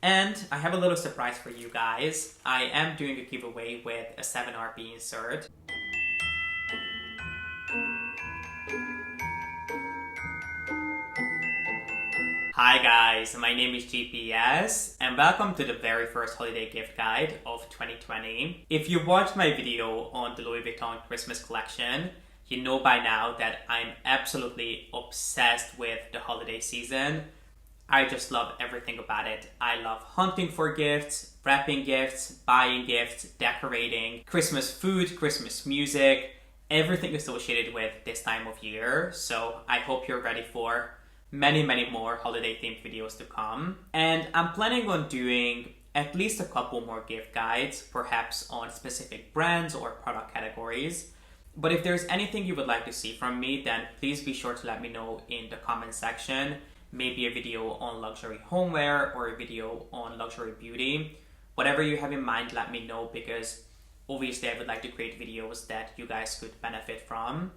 And I have a little surprise for you guys. I am doing a giveaway with a 7RP insert. Hi guys, my name is G.P.S. and welcome to the very first holiday gift guide of 2020. If you watched my video on the Louis Vuitton Christmas collection, you know by now that I'm absolutely obsessed with the holiday season. I just love everything about it. I love hunting for gifts, wrapping gifts, buying gifts, decorating, Christmas food, Christmas music, everything associated with this time of year. So I hope you're ready for many more holiday themed videos to come. And I'm planning on doing at least a couple more gift guides, perhaps on specific brands or product categories. But if there's anything you would like to see from me, then please be sure to let me know in the comment section. Maybe a video on luxury homeware or a video on luxury beauty. Whatever you have in mind, let me know, because obviously I would like to create videos that you guys could benefit from.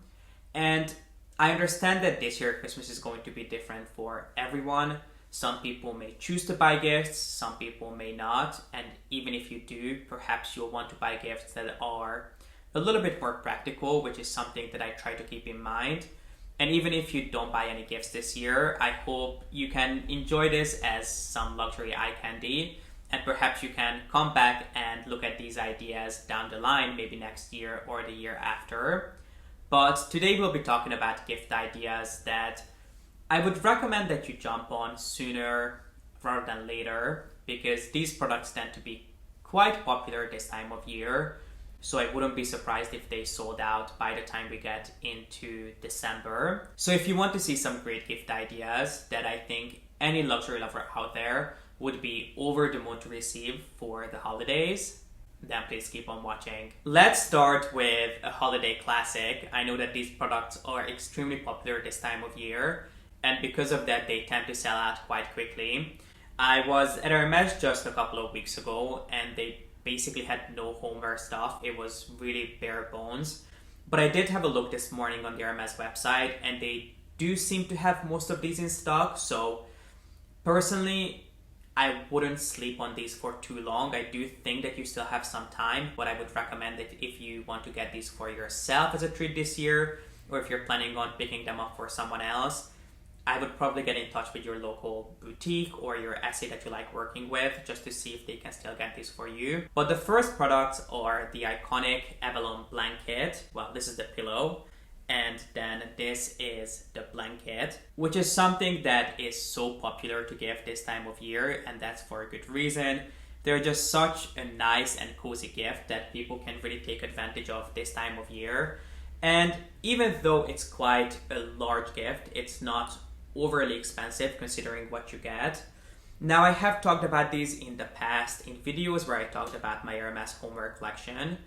And I understand that this year Christmas is going to be different for everyone. Some people may choose to buy gifts, some people may not. And even if you do, perhaps you'll want to buy gifts that are a little bit more practical, which is something that I try to keep in mind. And even if you don't buy any gifts this year, I hope you can enjoy this as some luxury eye candy. And perhaps you can come back and look at these ideas down the line, maybe next year or the year after. But today we'll be talking about gift ideas that I would recommend that you jump on sooner rather than later, because these products tend to be quite popular this time of year. So I wouldn't be surprised if they sold out by the time we get into December. So if you want to see some great gift ideas that I think any luxury lover out there would be over the moon to receive for the holidays, then please keep on watching. Let's start with a holiday classic. I know that these products are extremely popular this time of year, and because of that they tend to sell out quite quickly. I was at Hermès just a couple of weeks ago and they basically had no homeware stuff. It was really bare bones. But I did have a look this morning on the RMS website and they do seem to have most of these in stock. So personally, I wouldn't sleep on these for too long. I do think that you still have some time, but I would recommend that if you want to get these for yourself as a treat this year, or if you're planning on picking them up for someone else, I would probably get in touch with your local boutique or your SA that you like working with just to see if they can still get these for you. But the first products are the iconic Avalon blanket. Well, this is the pillow. And then this is the blanket, which is something that is so popular to give this time of year, and that's for a good reason. They're just such a nice and cozy gift that people can really take advantage of this time of year. And even though it's quite a large gift, it's not overly expensive considering what you get. Now, I have talked about these in the past in videos where I talked about my RMS homeware collection,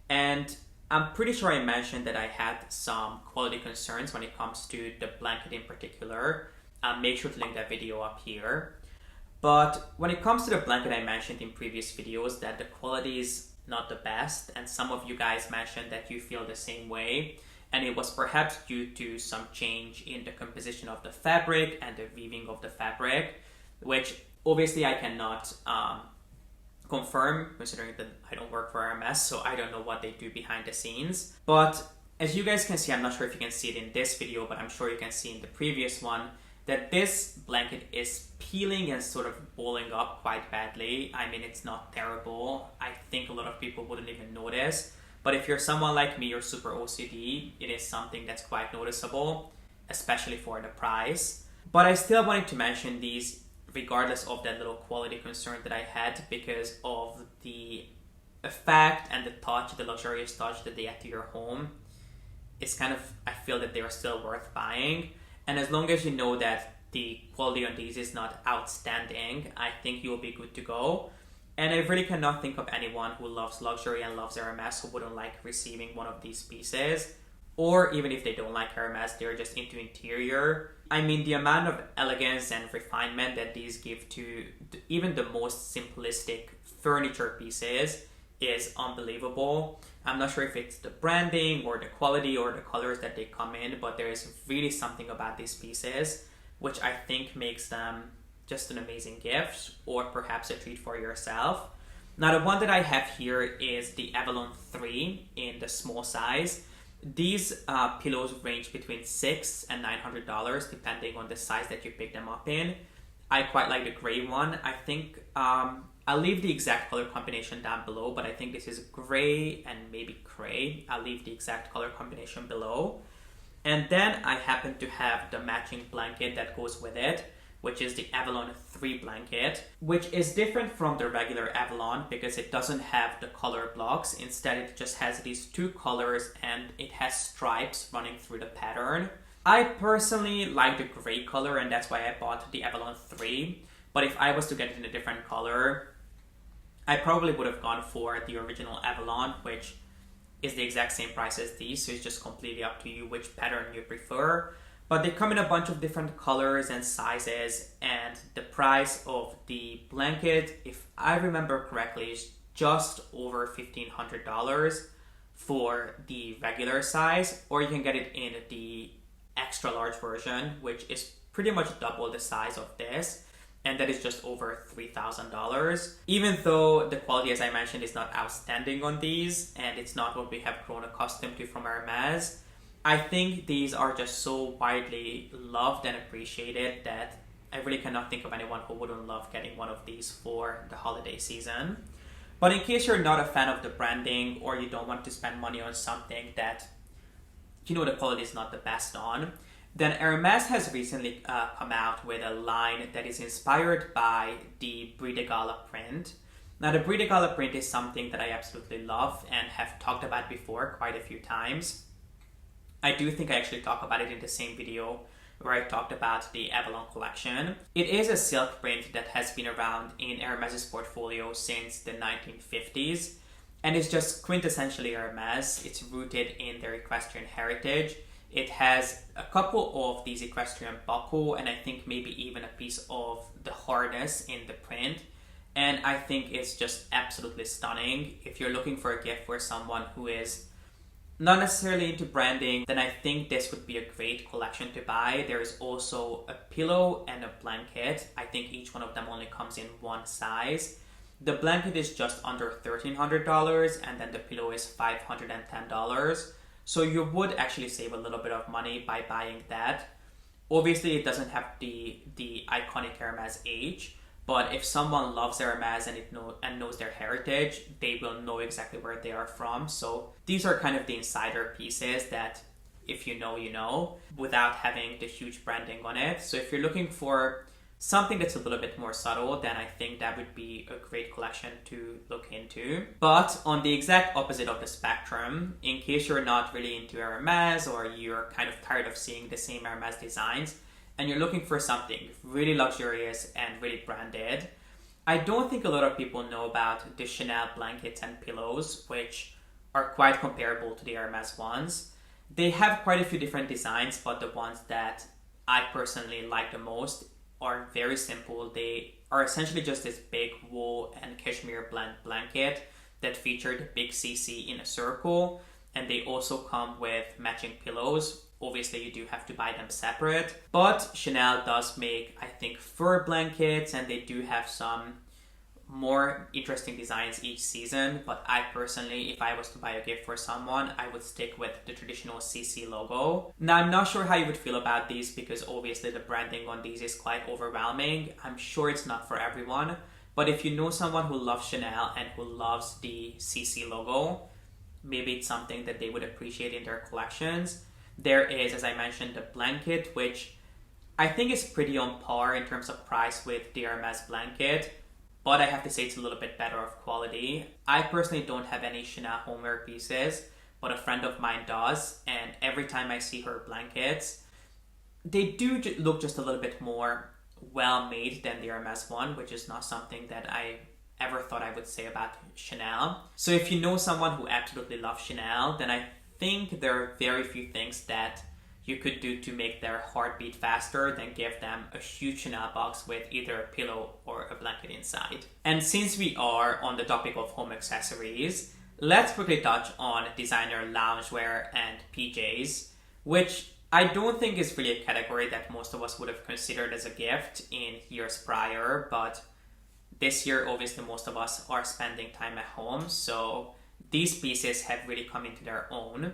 and I'm pretty sure I mentioned that I had some quality concerns when it comes to the blanket in particular. I'll make sure to link that video up here. But when it comes to the blanket, I mentioned in previous videos that the quality is not the best, and some of you guys mentioned that you feel the same way. And it was perhaps due to some change in the composition of the fabric and the weaving of the fabric, which obviously I cannot confirm, considering that I don't work for RMS, so I don't know what they do behind the scenes. But as you guys can see, I'm not sure if you can see it in this video, but I'm sure you can see in the previous one, that this blanket is peeling and sort of balling up quite badly. I mean, it's not terrible. I think a lot of people wouldn't even notice. But if you're someone like me or super OCD, it is something that's quite noticeable, especially for the price. But I still wanted to mention these regardless of that little quality concern that I had, because of the effect and the touch, the luxurious touch that they add to your home. It's kind of, I feel that they are still worth buying. And as long as you know that the quality on these is not outstanding, I think you'll be good to go. And I really cannot think of anyone who loves luxury and loves RMS who wouldn't like receiving one of these pieces. Or even if they don't like Hermès, they're just into interior. I mean, the amount of elegance and refinement that these give to even the most simplistic furniture pieces is unbelievable. I'm not sure if it's the branding or the quality or the colors that they come in, but there is really something about these pieces which I think makes them just an amazing gift or perhaps a treat for yourself. Now the one that I have here is the Avalon 3 in the small size. These pillows range between $600 and $900 depending on the size that you pick them up in. I quite like the gray one. I think I'll leave the exact color combination down below, but I think this is gray and maybe gray. I'll leave the exact color combination below. And then I happen to have the matching blanket that goes with it, which is the Avalon 3 blanket, which is different from the regular Avalon because it doesn't have the color blocks. Instead, it just has these two colors and it has stripes running through the pattern. I personally like the gray color and that's why I bought the Avalon 3. But if I was to get it in a different color, I probably would have gone for the original Avalon, which is the exact same price as these. So it's just completely up to you which pattern you prefer. But they come in a bunch of different colors and sizes, and the price of the blanket, if I remember correctly, is just over $1,500 for the regular size, or you can get it in the extra large version, which is pretty much double the size of this, and that is just over $3,000. Even though the quality, as I mentioned, is not outstanding on these, and it's not what we have grown accustomed to from Hermès, I think these are just so widely loved and appreciated that I really cannot think of anyone who wouldn't love getting one of these for the holiday season. But in case you're not a fan of the branding or you don't want to spend money on something that you know the quality is not the best on, then Hermès has recently come out with a line that is inspired by the Brie de Gala print. Now the Brie de Gala print is something that I absolutely love and have talked about before quite a few times. I do think I actually talked about it in the same video where I talked about the Avalon collection. It is a silk print that has been around in Hermès' portfolio since the 1950s, and it's just quintessentially Hermès. It's rooted in their equestrian heritage. It has a couple of these equestrian buckle and I think maybe even a piece of the harness in the print. And I think it's just absolutely stunning. If you're looking for a gift for someone who is not necessarily into branding, then I think this would be a great collection to buy. There is also a pillow and a blanket. I think each one of them only comes in one size. The blanket is just under $1,300 and then the pillow is $510. So you would actually save a little bit of money by buying that. Obviously, it doesn't have the iconic Hermès H, but if someone loves Hermès and knows their heritage, they will know exactly where they are from. So these are kind of the insider pieces that if you know, you know, without having the huge branding on it. So if you're looking for something that's a little bit more subtle, then I think that would be a great collection to look into. But on the exact opposite of the spectrum, in case you're not really into Hermès or you're kind of tired of seeing the same Hermès designs and you're looking for something really luxurious and really branded, I don't think a lot of people know about the Chanel blankets and pillows, which are quite comparable to the Hermès ones. They have quite a few different designs, but the ones that I personally like the most are very simple. They are essentially just this big wool and cashmere blend blanket that featured big CC in a circle, and they also come with matching pillows. Obviously you do have to buy them separate, but Chanel does make, I think, fur blankets, and they do have some more interesting designs each season. But I personally, if I was to buy a gift for someone, I would stick with the traditional CC logo. Now I'm not sure how you would feel about these because obviously the branding on these is quite overwhelming. I'm sure it's not for everyone, but if you know someone who loves Chanel and who loves the CC logo, maybe it's something that they would appreciate in their collections. There is, as I mentioned, the blanket, which I think is pretty on par in terms of price with the Hermès blanket, but I have to say it's a little bit better of quality. I personally don't have any Chanel homeware pieces, but a friend of mine does, and every time I see her blankets, they do look just a little bit more well-made than the Hermès one, which is not something that I ever thought I would say about Chanel. So if you know someone who absolutely loves Chanel, then I think there are very few things that you could do to make their heart beat faster than give them a huge Chanel box with either a pillow or a blanket inside. And since we are on the topic of home accessories, let's quickly touch on designer loungewear and PJs, which I don't think it's really a category that most of us would have considered as a gift in years prior, but this year, obviously, most of us are spending time at home, so these pieces have really come into their own.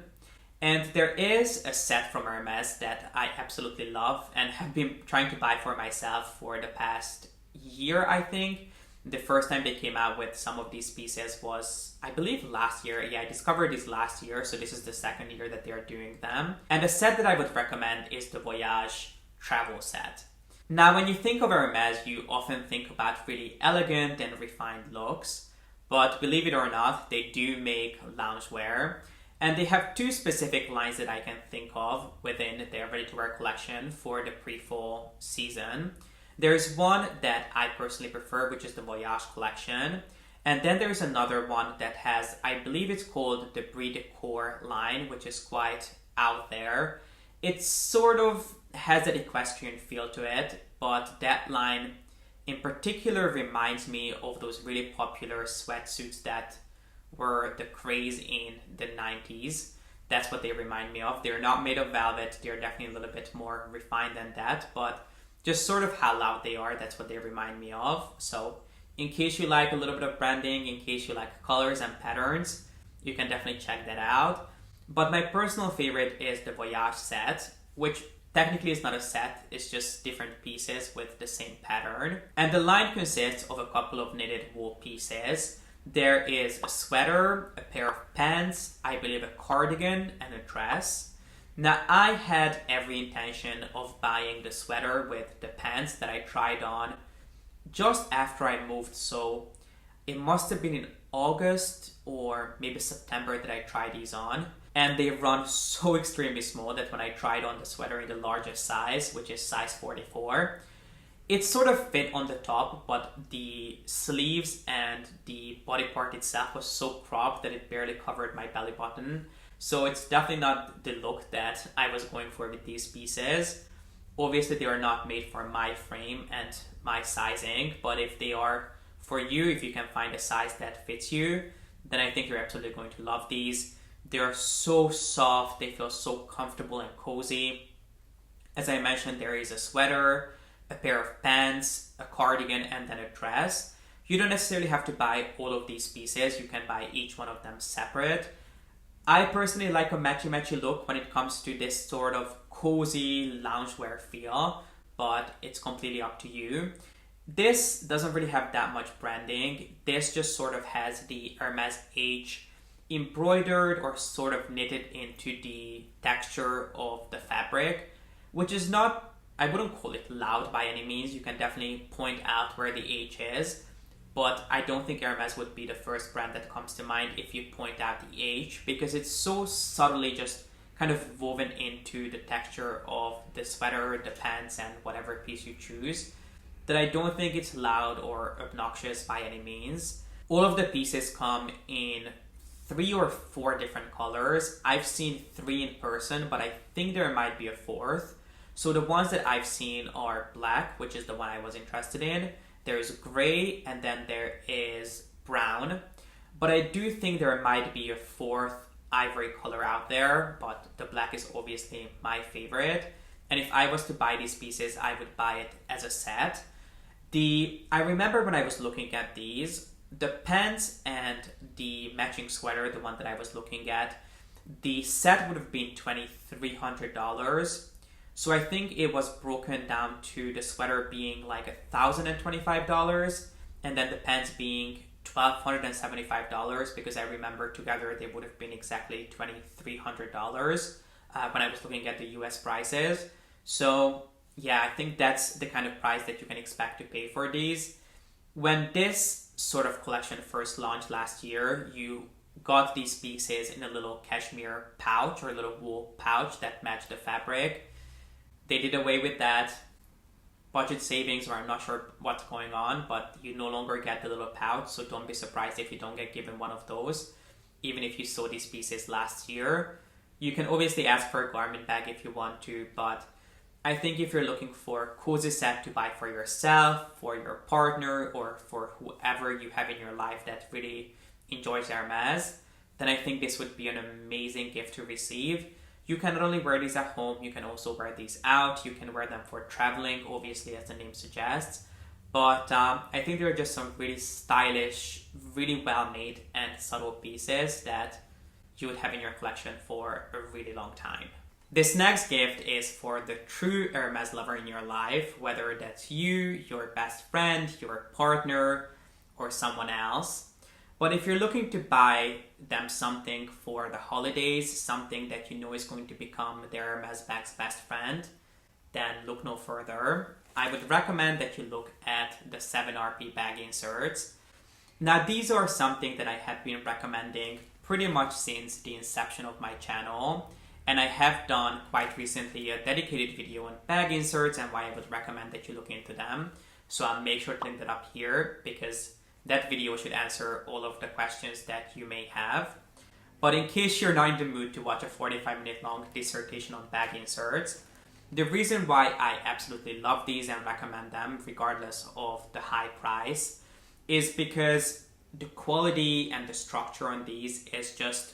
And there is a set from Hermes that I absolutely love and have been trying to buy for myself for the past year, I think. The first time they came out with some of these pieces was, I believe, last year. Yeah, I discovered these last year, so this is the second year that they are doing them. And the set that I would recommend is the Voyage Travel Set. Now, when you think of Hermes, you often think about really elegant and refined looks, but believe it or not, they do make loungewear, and they have two specific lines that I can think of within their ready-to-wear collection for the pre-fall season. There's one that I personally prefer, which is the Voyage Collection, and then there's another one that has, I believe it's called the Brie de Corps line, which is quite out there. It sort of has that equestrian feel to it, but that line in particular reminds me of those really popular sweatsuits that were the craze in the 90s. That's what they remind me of. They're not made of velvet, they're definitely a little bit more refined than that, but just sort of how loud they are, that's what they remind me of. So in case you like a little bit of branding, in case you like colors and patterns, you can definitely check that out. But my personal favorite is the Voyage Set, which technically is not a set, it's just different pieces with the same pattern. And the line consists of a couple of knitted wool pieces. There is a sweater, a pair of pants, I believe a cardigan, and a dress. Now, I had every intention of buying the sweater with the pants that I tried on just after I moved, so it must have been in August or maybe September that I tried these on. And they run so extremely small that when I tried on the sweater in the largest size, which is size 44, it sort of fit on the top, but the sleeves and the body part itself was so cropped that it barely covered my belly button. So it's definitely not the look that I was going for with these pieces. Obviously, they are not made for my frame and my sizing, but if they are for you, if you can find a size that fits you, then I think you're absolutely going to love these. They are so soft, they feel so comfortable and cozy. As I mentioned, there is a sweater, a pair of pants, a cardigan, and then a dress. You don't necessarily have to buy all of these pieces, you can buy each one of them separate. I personally like a matchy-matchy look when it comes to this sort of cozy loungewear feel, but it's completely up to you. This doesn't really have that much branding. This just sort of has the Hermes H embroidered or sort of knitted into the texture of the fabric, which is not, I wouldn't call it loud by any means. You can definitely point out where the H is, but I don't think Hermes would be the first brand that comes to mind if you point out the H, because it's so subtly just kind of woven into the texture of the sweater, the pants, and whatever piece you choose, that I don't think it's loud or obnoxious by any means. All of the pieces come in 3 or 4 different colors. I've seen 3 in person, but I think there might be a 4th. So the ones that I've seen are black, which is the one I was interested in. There's gray, and then there is brown. But I do think there might be a 4th ivory color out there, but the black is obviously my favorite. And if I was to buy these pieces, I would buy it as a set. I remember when I was looking at these, the pants and the matching sweater, the one that I was looking at, the set would have been $2,300. So I think it was broken down to the sweater being like $1,025 and then the pants being $1,275, because I remember together they would have been exactly $2,300 when I was looking at the US prices. So yeah, I think that's the kind of price that you can expect to pay for these. When this sort of collection first launched last year, you got these pieces in a little cashmere pouch or a little wool pouch that matched the fabric. They did away with that. Budget savings, or I'm not sure what's going on, but you no longer get the little pouch, so don't be surprised if you don't get given one of those, even if you saw these pieces last year. You can obviously ask for a garment bag if you want to, but I think if you're looking for a cozy set to buy for yourself, for your partner, or for whoever you have in your life that really enjoys Hermes, then I think this would be an amazing gift to receive. You can not only wear these at home, you can also wear these out. You can wear them for traveling, obviously, as the name suggests. But I think there are just some really stylish, really well made and subtle pieces that you would have in your collection for a really long time. This next gift is for the true Hermes lover in your life, whether that's you, your best friend, your partner, or someone else. But if you're looking to buy them something for the holidays, something that you know is going to become their Hermes bag's best friend, then look no further. I would recommend that you look at the 7RP bag inserts. Now, these are something that I have been recommending pretty much since the inception of my channel. And I have done quite recently a dedicated video on bag inserts and why I would recommend that you look into them. So I'll make sure to link that up here because that video should answer all of the questions that you may have. But in case you're not in the mood to watch a 45-minute long dissertation on bag inserts, the reason why I absolutely love these and recommend them regardless of the high price is because the quality and the structure on these is just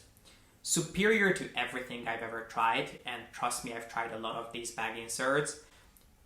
superior to everything I've ever tried. And trust me, I've tried a lot of these bag inserts.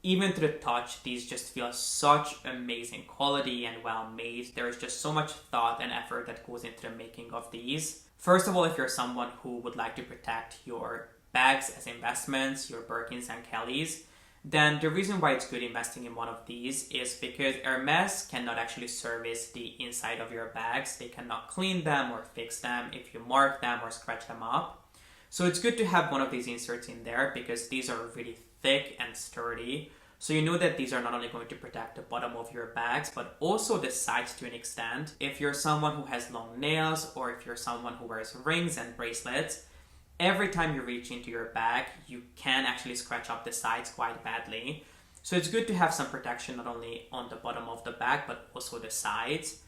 Even to the touch, these just feel such amazing quality and well made. There is just so much thought and effort that goes into the making of these. First of all, if you're someone who would like to protect your bags as investments, your Birkins and Kellys, then the reason why it's good investing in one of these is because Hermes cannot actually service the inside of your bags. They cannot clean them or fix them if you mark them or scratch them up. So it's good to have one of these inserts in there because these are really thick and sturdy. So you know that these are not only going to protect the bottom of your bags, but also the sides to an extent. If you're someone who has long nails or if you're someone who wears rings and bracelets, every time you reach into your bag, you can actually scratch up the sides quite badly. So it's good to have some protection not only on the bottom of the bag, but also the sides.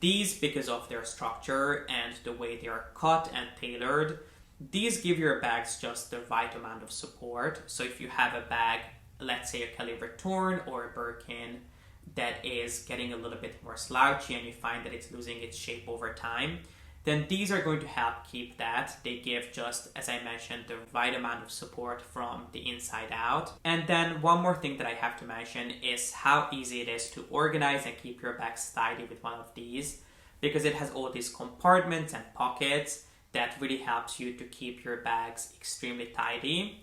These, because of their structure and the way they are cut and tailored, these give your bags just the right amount of support. So if you have a bag, let's say a Kelly Vuitton or a Birkin, that is getting a little bit more slouchy and you find that it's losing its shape over time, then these are going to help keep that. They give just, as I mentioned, the right amount of support from the inside out. And then one more thing that I have to mention is how easy it is to organize and keep your bags tidy with one of these, because it has all these compartments and pockets that really helps you to keep your bags extremely tidy.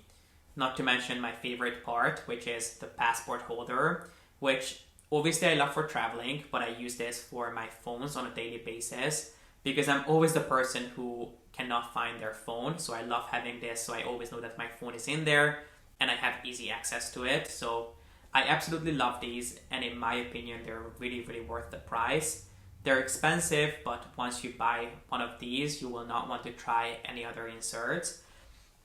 Not to mention my favorite part, which is the passport holder, which obviously I love for traveling, but I use this for my phones on a daily basis because I'm always the person who cannot find their phone. So I love having this, so I always know that my phone is in there and I have easy access to it. So I absolutely love these, and in my opinion, they're really, really worth the price. They're expensive, but once you buy one of these, you will not want to try any other inserts.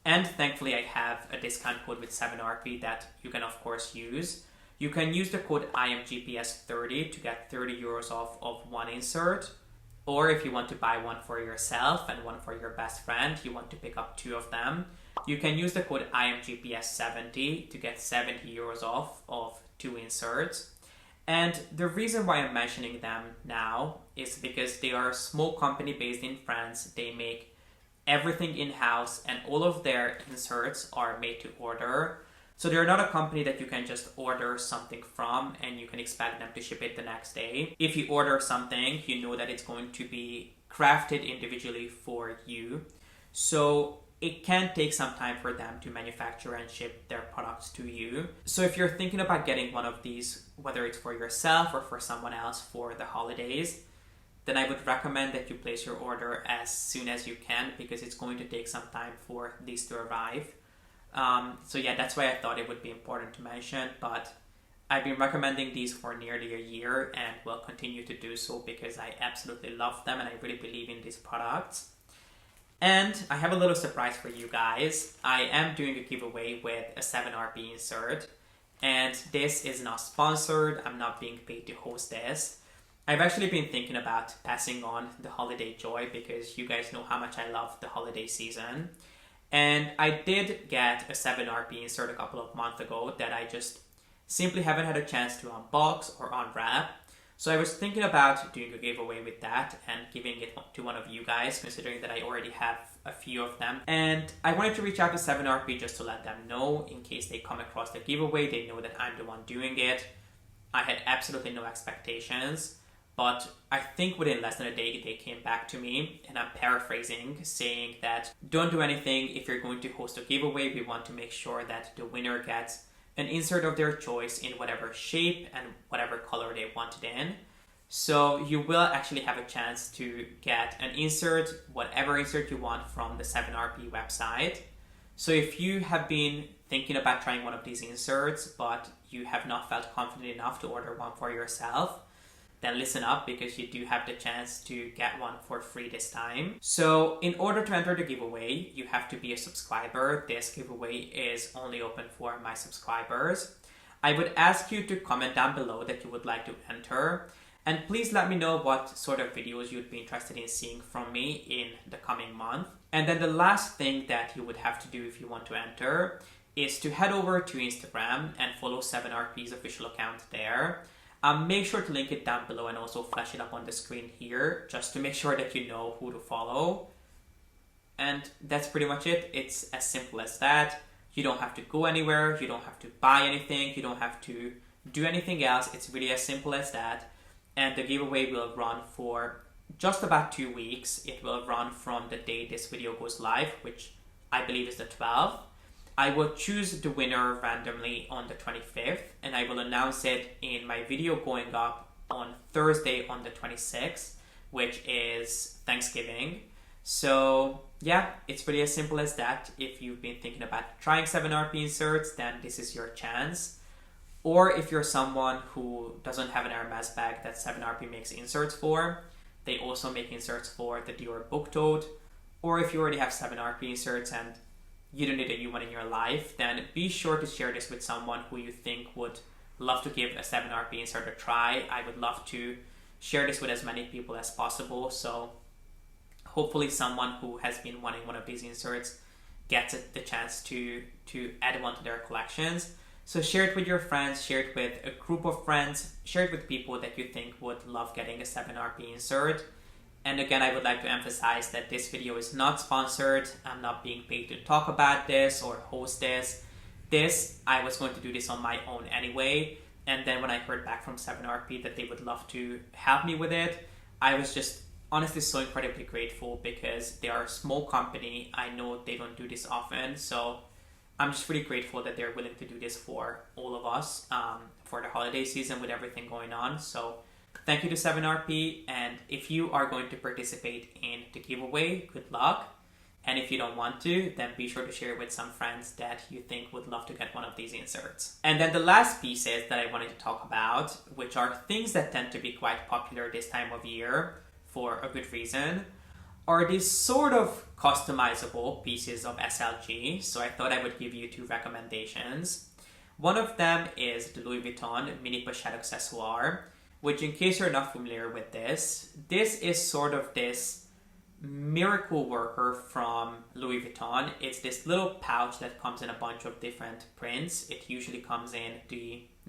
And thankfully, I have a discount code with 7RP that you can, of course, use. You can use the code IMGPS30 to get 30 euros off of one insert. Or if you want to buy one for yourself and one for your best friend, you want to pick up two of them, you can use the code IMGPS70 to get 70 euros off of two inserts. And the reason why I'm mentioning them now is because they are a small company based in France. They make everything in-house and all of their inserts are made to order. So they're not a company that you can just order something from and you can expect them to ship it the next day. If you order something, you know that it's going to be crafted individually for you. So it can take some time for them to manufacture and ship their products to you. So if you're thinking about getting one of these, whether it's for yourself or for someone else for the holidays, then I would recommend that you place your order as soon as you can because it's going to take some time for these to arrive. So yeah, that's why I thought it would be important to mention, but I've been recommending these for nearly a year and will continue to do so because I absolutely love them and I really believe in these products. And I have a little surprise for you guys. I am doing a giveaway with a 7RP insert, and this is not sponsored. I'm not being paid to host this. I've actually been thinking about passing on the holiday joy because you guys know how much I love the holiday season. And I did get a 7RP insert a couple of months ago that I just simply haven't had a chance to unbox or unwrap. So I was thinking about doing a giveaway with that and giving it to one of you guys, considering that I already have a few of them. And I wanted to reach out to 7RP just to let them know, in case they come across the giveaway, they know that I'm the one doing it. I had absolutely no expectations, but I think within less than a day they came back to me, and I'm paraphrasing, saying that don't do anything. If you're going to host a giveaway, we want to make sure that the winner gets an insert of their choice in whatever shape and whatever color they want it in. So you will actually have a chance to get an insert, whatever insert you want, from the 7RP website. So if you have been thinking about trying one of these inserts, but you have not felt confident enough to order one for yourself, then listen up, because you do have the chance to get one for free this time. So in order to enter the giveaway, you have to be a subscriber. This giveaway is only open for my subscribers. I would ask you to comment down below that you would like to enter. And please let me know what sort of videos you'd be interested in seeing from me in the coming month. And then the last thing that you would have to do if you want to enter is to head over to Instagram and follow 7RP's official account there. Make sure to link it down below and also flash it up on the screen here, just to make sure that you know who to follow. And that's pretty much it. It's as simple as that. You don't have to go anywhere. You don't have to buy anything. You don't have to do anything else. It's really as simple as that. And the giveaway will run for just about 2 weeks. It will run from the day this video goes live, which I believe is the 12th. I will choose the winner randomly on the 25th, and I will announce it in my video going up on Thursday on the 26th, which is Thanksgiving. So yeah, it's really as simple as that. If you've been thinking about trying 7RP inserts, then this is your chance. Or if you're someone who doesn't have an Hermès bag that 7RP makes inserts for, they also make inserts for the Dior Book Tote. Or if you already have 7RP inserts and you don't need a new one in your life, then be sure to share this with someone who you think would love to give a 7RP insert a try. I would love to share this with as many people as possible. So hopefully someone who has been wanting one of these inserts gets the chance to add one to their collections. So share it with your friends, share it with a group of friends, share it with people that you think would love getting a 7RP insert. And again, I would like to emphasize that this video is not sponsored. I'm not being paid to talk about this or host this. I was going to do this on my own anyway. And then when I heard back from 7RP that they would love to help me with it, I was just honestly so incredibly grateful, because they are a small company. I know they don't do this often. So I'm just really grateful that they're willing to do this for all of us for the holiday season with everything going on. So thank you to 7RP, and if you are going to participate in the giveaway, good luck. And if you don't want to, then be sure to share it with some friends that you think would love to get one of these inserts. And then the last pieces that I wanted to talk about, which are things that tend to be quite popular this time of year for a good reason, are these sort of customizable pieces of SLG. So I thought I would give you 2 recommendations. One of them is the Louis Vuitton Mini Pochette Accessoire, which, in case you're not familiar with this is sort of this miracle worker from Louis Vuitton. It's this little pouch that comes in a bunch of different prints. It usually comes in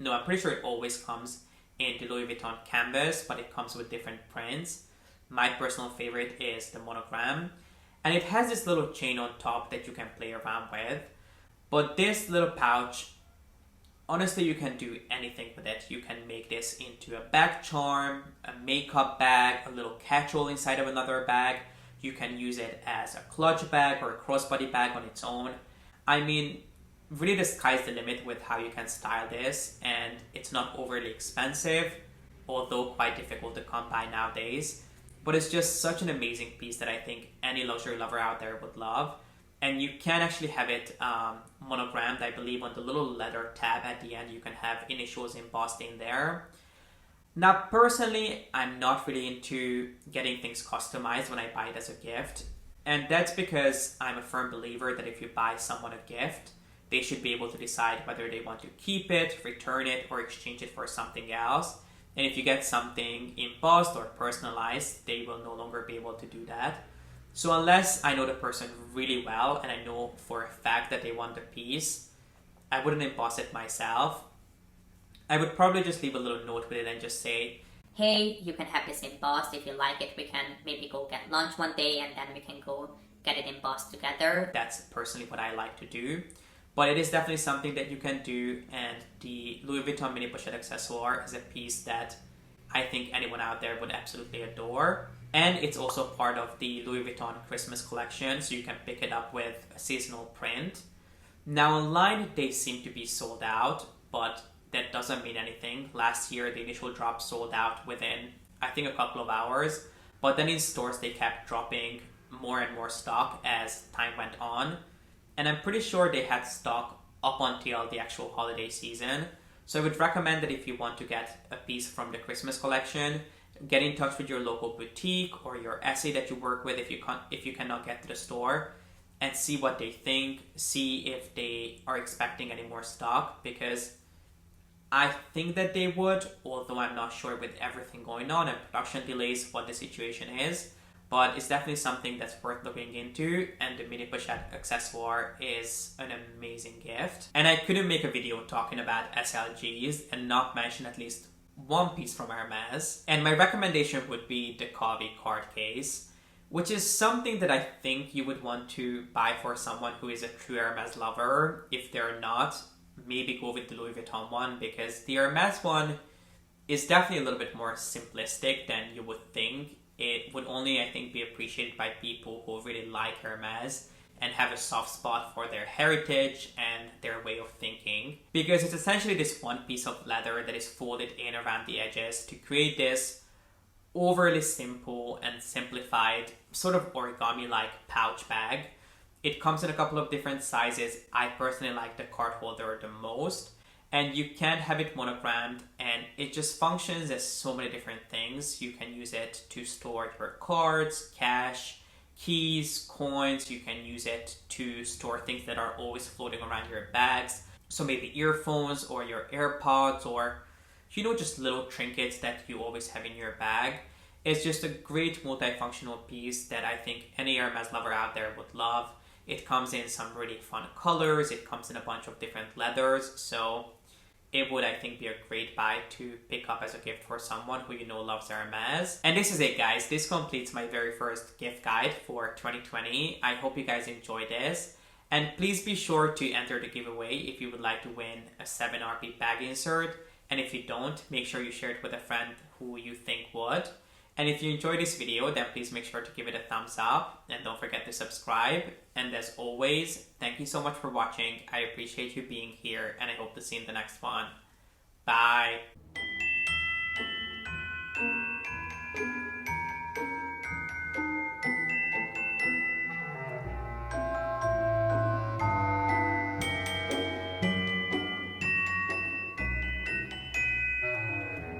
I'm pretty sure it always comes in the Louis Vuitton canvas, but it comes with different prints. My personal favorite is the monogram. And it has this little chain on top that you can play around with. But this little pouch, honestly, you can do anything with it. You can make this into a bag charm, a makeup bag, a little catch-all inside of another bag. You can use it as a clutch bag or a crossbody bag on its own. I mean, really the sky's the limit with how you can style this, and it's not overly expensive, although quite difficult to come by nowadays. But it's just such an amazing piece that I think any luxury lover out there would love. And you can actually have it monogrammed, I believe, on the little leather tab at the end. You can have initials embossed in there. Now, personally, I'm not really into getting things customized when I buy it as a gift. And that's because I'm a firm believer that if you buy someone a gift, they should be able to decide whether they want to keep it, return it, or exchange it for something else. And if you get something embossed or personalized, they will no longer be able to do that. So unless I know the person really well and I know for a fact that they want the piece, I wouldn't emboss it myself. I would probably just leave a little note with it and just say, hey, you can have this embossed. If you like it, we can maybe go get lunch one day and then we can go get it embossed together. That's personally what I like to do. But it is definitely something that you can do, and the Louis Vuitton mini pochette accessoire is a piece that I think anyone out there would absolutely adore. And it's also part of the Louis Vuitton Christmas collection, so you can pick it up with a seasonal print. Now online they seem to be sold out, but that doesn't mean anything. Last year the initial drop sold out within I think a couple of hours, but then in stores they kept dropping more and more stock as time went on. And I'm pretty sure they had stock up until the actual holiday season. So I would recommend that if you want to get a piece from the Christmas collection, get in touch with your local boutique or your SA that you work with if you cannot get to the store, and see what they think, see if they are expecting any more stock, because I think that they would, although I'm not sure with everything going on and production delays what the situation is. But it's definitely something that's worth looking into, and the mini pochette accessoire is an amazing gift. And I couldn't make a video talking about SLGs and not mention at least one piece from Hermes. And my recommendation would be the Kavi card case, which is something that I think you would want to buy for someone who is a true Hermes lover. If they're not, maybe go with the Louis Vuitton one, because the Hermes one is definitely a little bit more simplistic than you would think. It would only, I think, be appreciated by people who really like Hermes and have a soft spot for their heritage and their way of thinking. Because it's essentially this one piece of leather that is folded in around the edges to create this overly simple and simplified sort of origami-like pouch bag. It comes in a couple of different sizes. I personally like the card holder the most. And you can have it monogrammed, and it just functions as so many different things. You can use it to store your cards, cash, keys, coins. You can use it to store things that are always floating around your bags. So maybe earphones or your AirPods, or just little trinkets that you always have in your bag. It's just a great multifunctional piece that I think any Hermes lover out there would love. It comes in some really fun colors. It comes in a bunch of different leathers. So it would, I think, be a great buy to pick up as a gift for someone who loves Hermes. And this is it, guys. This completes my very first gift guide for 2020. I hope you guys enjoyed this. And please be sure to enter the giveaway if you would like to win a 7RP bag insert. And if you don't, make sure you share it with a friend who you think would. And if you enjoyed this video, then please make sure to give it a thumbs up and don't forget to subscribe. And as always, thank you so much for watching. I appreciate you being here, and I hope to see you in the next one. Bye!